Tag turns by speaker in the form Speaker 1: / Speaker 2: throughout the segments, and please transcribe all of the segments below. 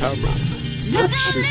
Speaker 1: terror. Luxury.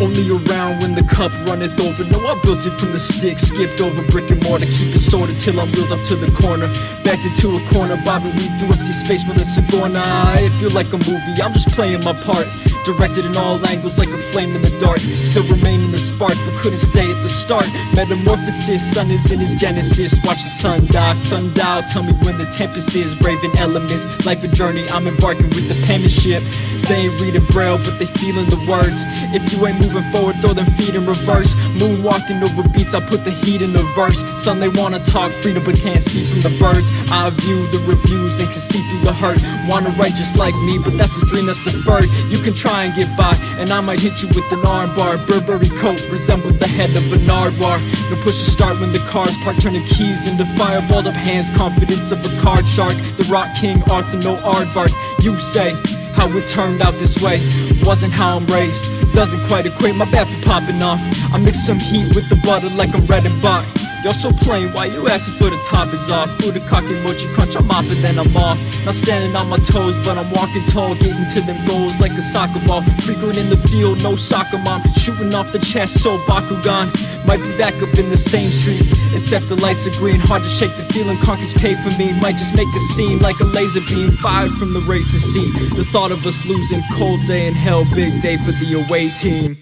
Speaker 2: Only around when the cup runneth over. No, I built it from the stick, skipped over brick and mortar. Keep it sorted till I'm wheeled up to the corner, backed into a corner, bob and weave through empty space with a Sigourney. It feel like a movie, I'm just playing my part, directed in all angles like a flame in the dark. Still remain in the spark, but couldn't stay at the start. Metamorphosis, sun is in his genesis. Watch the sun die, sundial, tell me when the tempest is. Braving elements, life a journey, I'm embarking with the penmanship. They ain't reading braille, but they feeling the words. If you ain't moving forward, throw them feet in reverse. Moonwalking over beats, I put the heat in the verse. Some they wanna talk freedom, but can't see from the birds. I view the reviews and can see through the hurt. Wanna write just like me, but that's a dream that's deferred. You can try and get by, and I might hit you with an arm bar. Burberry coat resembled the head of a Nardwar. No push to start when the car's parked, turning keys into fire. Balled up hands, confidence of a card shark. The rock king, Arthur, no aardvark. You say how it turned out this way wasn't how I'm raised. Doesn't quite equate, my bad for popping off. I mix some heat with the butter like I'm red and bot. Y'all so plain, why you asking for the top is off? Fudakake mochi crunch, I'm mopping then I'm off. Not standing on my toes, but I'm walking tall, getting to them goals like a soccer ball. Frequent in the field, no soccer mom, shooting off the chest, so Bakugan. Might be back up in the same streets, except the lights are green. Hard to shake the feeling, concrete's paid for me. Might just make a scene like a laser beam, fired from the racing seat. The thought of us losing, cold day in hell, big day for the away team.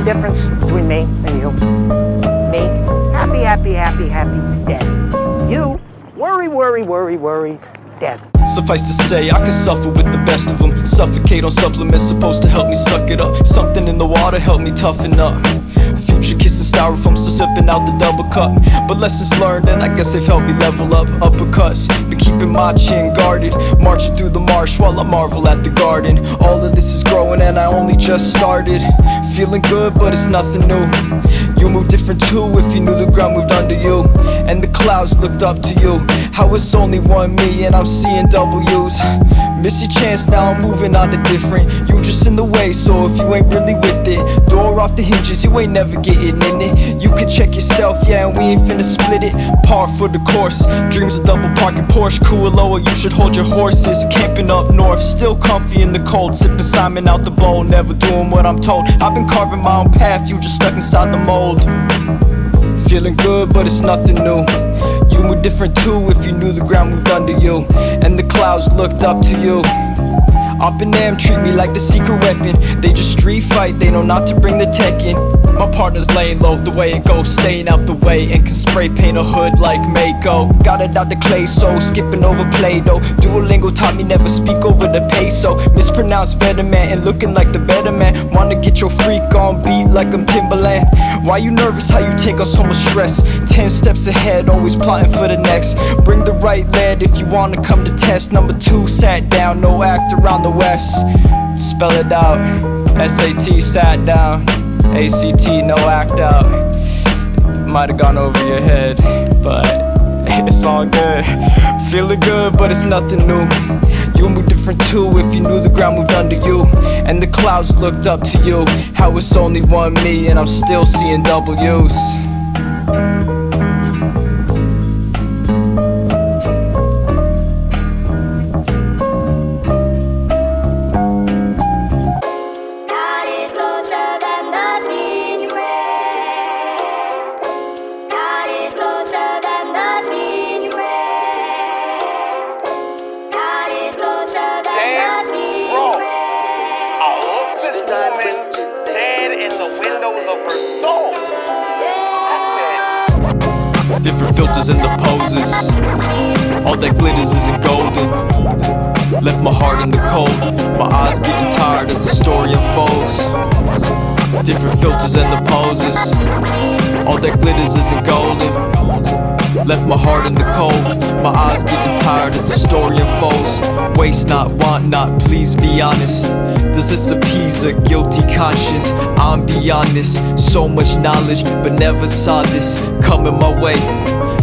Speaker 3: Difference between me and you. Me, happy, happy, happy, happy, dead. You, worry, worry, worry, worry, dead.
Speaker 2: Suffice to say, I can suffer with the best of them. Suffocate on supplements supposed to help me suck it up. Something in the water help me toughen up. Future kissing styrofoam, still sipping out the double cup. But lessons learned, and I guess they've helped me level up. Uppercuts, been keeping my chin guarded. Marching through the marsh while I marvel at the garden. All of this is growing and I only just started. Feeling good, but it's nothing new. You move different too if you knew the ground moved under you. And the clouds looked up to you. How it's only one me and I'm seeing W's. Miss your chance, now I'm moving on to different. You just in the way, so if you ain't really with it, door off the hinges, you ain't never getting in it. You can check yourself, yeah, and we ain't finna split it. Par for the course, dreams of double parking Porsche. Kualoa, you should hold your horses. Camping up north, still comfy in the cold. Sipping Simon out the bowl, never doing what I'm told. I've been carving my own path, you just stuck inside the mold. Feeling good, but it's nothing new. You were different too if you knew the ground moved under you. And the clouds looked up to you. Up in them treat me like the secret weapon. They just street fight, they know not to bring the tech in. My partner's laying low, the way it goes, staying out the way, and can spray paint a hood like Mako. Got it out the clay, so skipping over Play-Doh. Duolingo taught me never speak over the peso. Mispronounced Vetaman and looking like the better man. Wanna get your freak on beat like I'm Timberland. Why you nervous, how you take on so much stress? 10 steps ahead, always plotting for the next. Bring the right lead if you wanna come to test. Number 2, sat down, no act around the west. Spell it out, SAT, sat down. ACT, no act out. Might have gone over your head, but it's all good. Feeling good, but it's nothing new. You move different too if you knew the ground moved under you. And the clouds looked up to you. How it's only one me and I'm still seeing W's. Different filters and the poses. All that glitters isn't golden. Left my heart in the cold. My eyes getting tired as the story unfolds. Different filters and the poses. All that glitters isn't golden. Left my heart in the cold. My eyes getting tired as the story unfolds. Waste not, want not, please be honest. Does this appease a guilty conscience? I'm beyond this. So much knowledge, but never saw this coming my way.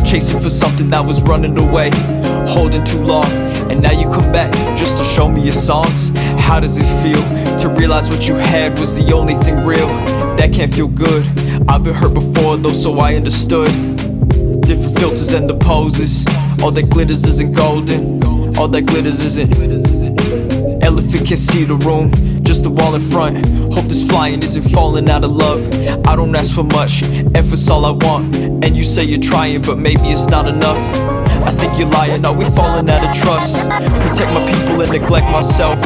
Speaker 2: Chasing for something that was running away. Holding too long, and now you come back just to show me your songs. How does it feel to realize what you had was the only thing real? That can't feel good. I've been hurt before though, so I understood. Different filters and the poses. All that glitters isn't golden. All that glitters isn't. Elephant can't see the room, just the wall in front. Hope this flying isn't falling out of love. I don't ask for much, effort's all I want. And you say you're trying, but maybe it's not enough. I think you're lying, are we falling out of trust? Protect my people and neglect myself.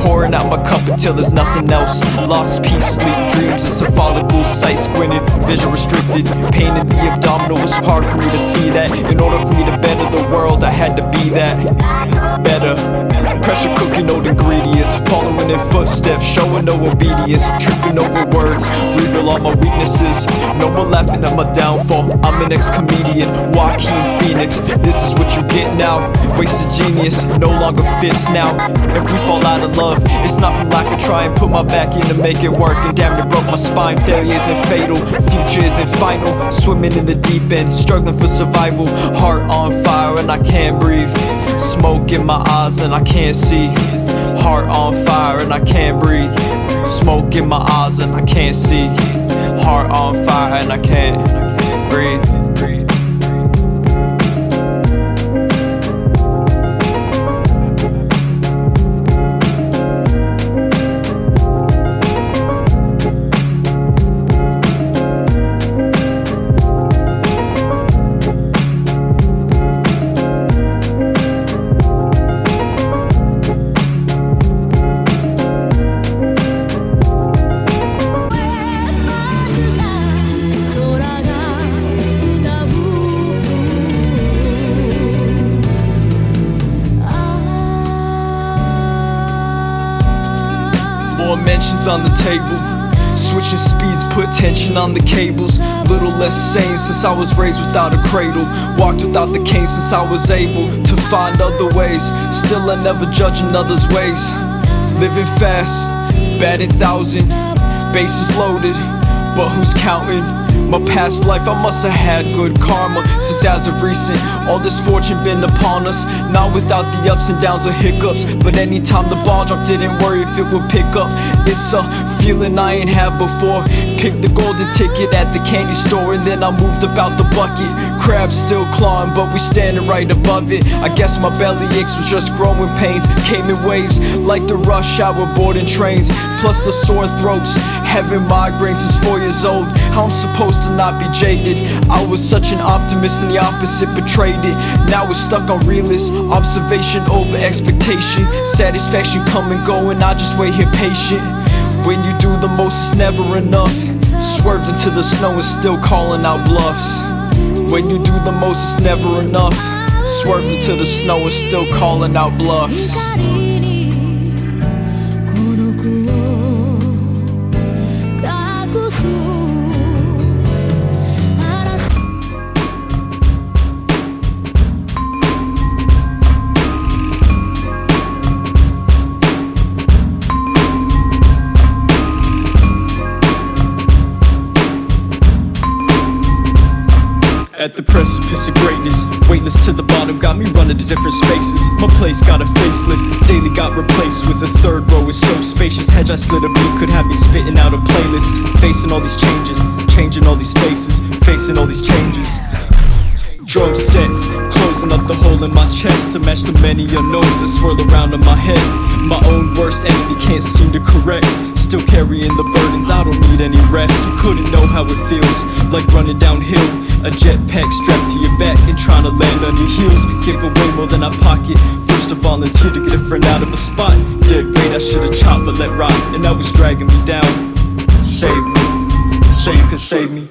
Speaker 2: Pouring out my cup until there's nothing else. Lost peace, sleep, dreams, it's a follicle. Sight squinted, vision restricted. Pain in the abdominal, it's hard for me to see that. In order for me to better the world, I had to be that. Better. Pressure cooking old ingredients. Following in footsteps, showing no obedience. Tripping over words, reveal all my weaknesses. No more laughing at my downfall, I'm an ex-comedian. Joaquin Phoenix, this is what you get now. Wasted genius, no longer fits now. If we fall out of love, it's not from lack of trying. Put my back in to make it work, and damn it broke my spine. Failure isn't fatal, future isn't final. Swimming in the deep end, struggling for survival. Heart on fire and I can't breathe. Smoke in my eyes and I can't see. Heart on fire and I can't breathe. Smoke in my eyes and I can't see. Heart on fire and I can't breathe. More mentions on the table. Switching speeds, put tension on the cables. Little less sane since I was raised without a cradle. Walked without the cane since I was able to find other ways. Still I never judge another's ways. Living fast, batting 1,000. Bases loaded, but who's counting? My past life, I must have had good karma. Since as of recent, all this fortune been upon us. Not without the ups and downs or hiccups, but anytime the ball dropped, didn't worry if it would pick up. It's a feeling I ain't had before. Picked the golden ticket at the candy store, and then I moved about the bucket. Crabs still clawing, but we standing right above it. I guess my belly aches was just growing pains. Came in waves, like the rush hour boarding trains. Plus the sore throats, having migraines since 4 years old. How I'm supposed to not be jaded? I was such an optimist and the opposite betrayed it. Now we're stuck on realist, observation over expectation. Satisfaction come and go and I just wait here patient. When you do the most it's never enough. Swerved into the snow and still calling out bluffs. When you do the most it's never enough. Swerved into the snow and still calling out bluffs. At the precipice of greatness, weightless to the bottom, got me running to different spaces. My place got a facelift, daily got replaced with a third row is so spacious. Hejai slid a beat, could have me spitting out a playlist. Facing all these changes, changing all these faces, facing all these changes. Drum sets, closing up the hole in my chest to match the many unknowns that swirl around in my head. My own worst enemy can't seem to correct. Still carrying the burdens, I don't need any rest. You couldn't know how it feels, like running downhill. A jetpack strapped to your back and trying to land on your heels. Give away more than I pocket. First to volunteer to get a friend out of a spot. Dead weight, I should've chopped but let rot, and that was dragging me down. Save me, so you can save me.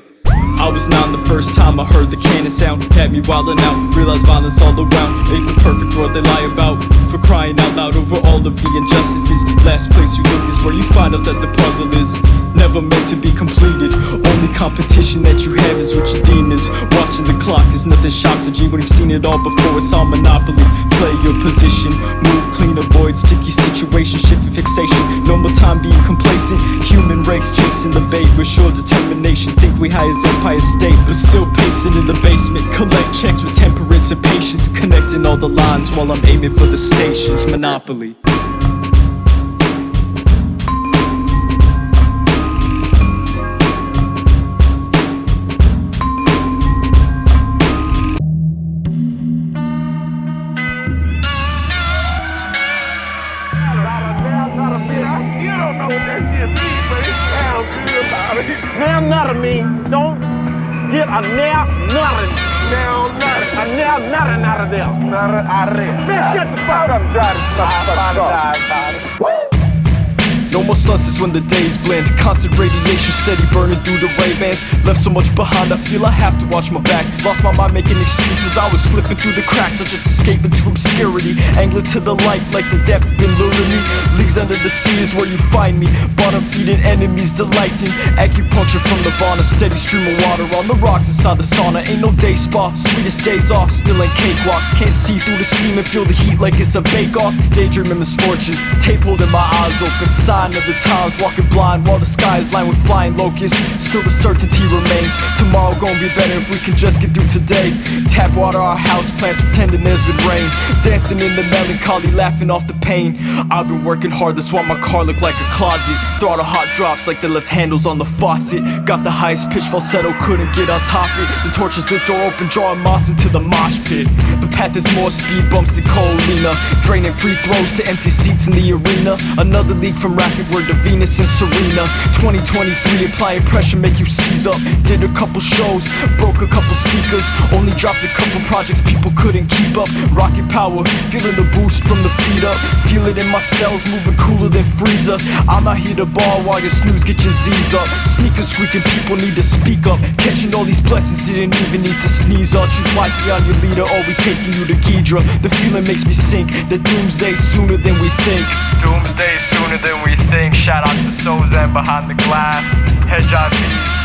Speaker 2: I was 9 the first time I heard the cannon sound. Had me wildin' out, realized violence all around. Ain't the perfect world they lie about, for crying out loud over all of the injustices. Last place you look is where you find out that the puzzle is never meant to be completed. Only competition that you have is with your demons. Watching the clock, there's nothing shocks a G when you've seen it all before. It's all Monopoly, play your position. Move clean, avoid sticky situations. Shift and fixation, no more time being complacent. Human race chasing the bait with sure determination. Think we high as Empire State, but still pacing in the basement. Collect checks with temperance and patience. Connecting all the lines while I'm aiming for the stations. Monopoly.
Speaker 4: You don't know what that shit means, but it sounds good about it.
Speaker 3: Now nutter me. Don't get a now nutting.
Speaker 4: Now nothing.
Speaker 3: A now nutting out of there.
Speaker 4: Not out of there.
Speaker 3: Bitch, get the fuck up.
Speaker 2: No more sunsets when the days blend. Constant radiation steady burning through the Ray-Bans. Left so much behind, I feel I have to watch my back. Lost my mind making excuses, I was slipping through the cracks. I just escaped into obscurity, angling to the light like the depth been luring me. Leagues under the sea is where you find me. Bottom feeding enemies delighting. Acupuncture from Nirvana, steady stream of water on the rocks inside the sauna. Ain't no day spa, sweetest days off, still ain't cakewalks. Can't see through the steam and feel the heat like it's a bake-off. Daydreaming misfortunes, tape holding my eyes open. Sign of the times, walking blind while the sky is lined with flying locusts. Still the certainty remains, tomorrow gon' be better if we can just get through today. Tap water our house plants, pretending there's been rain. Dancing in the melancholy, laughing off the pain. I've been working hard, that's why my car look like a closet. Throttle hot drops like the left handles on the faucet. Got the highest pitch falsetto, couldn't get on top it. The torches, the door open, drawing moss into the mosh pit. The path is more speed bumps than Colina, draining free throws to empty seats in the arena. Another league from racket word to Venus and Serena. 2023 applying pressure make you seize up. Did a couple shows, broke a couple speakers. Only dropped a couple projects people couldn't keep up. Rocket power, feeling the boost from the feet up. Feel it in my cells, moving cooler than freezer. I'm out here to ball while your snooze get your Z's up. Sneakers squeaking, people need to speak up. Catching all these blessings, didn't even need to sneeze up. Choose wisely on your leader, or we taking you to Ghidra. The feeling makes me sink, the doomsday sooner than we think.
Speaker 5: Doomsday sooner than we think. Shout out to Sozen behind the glass. Hejai.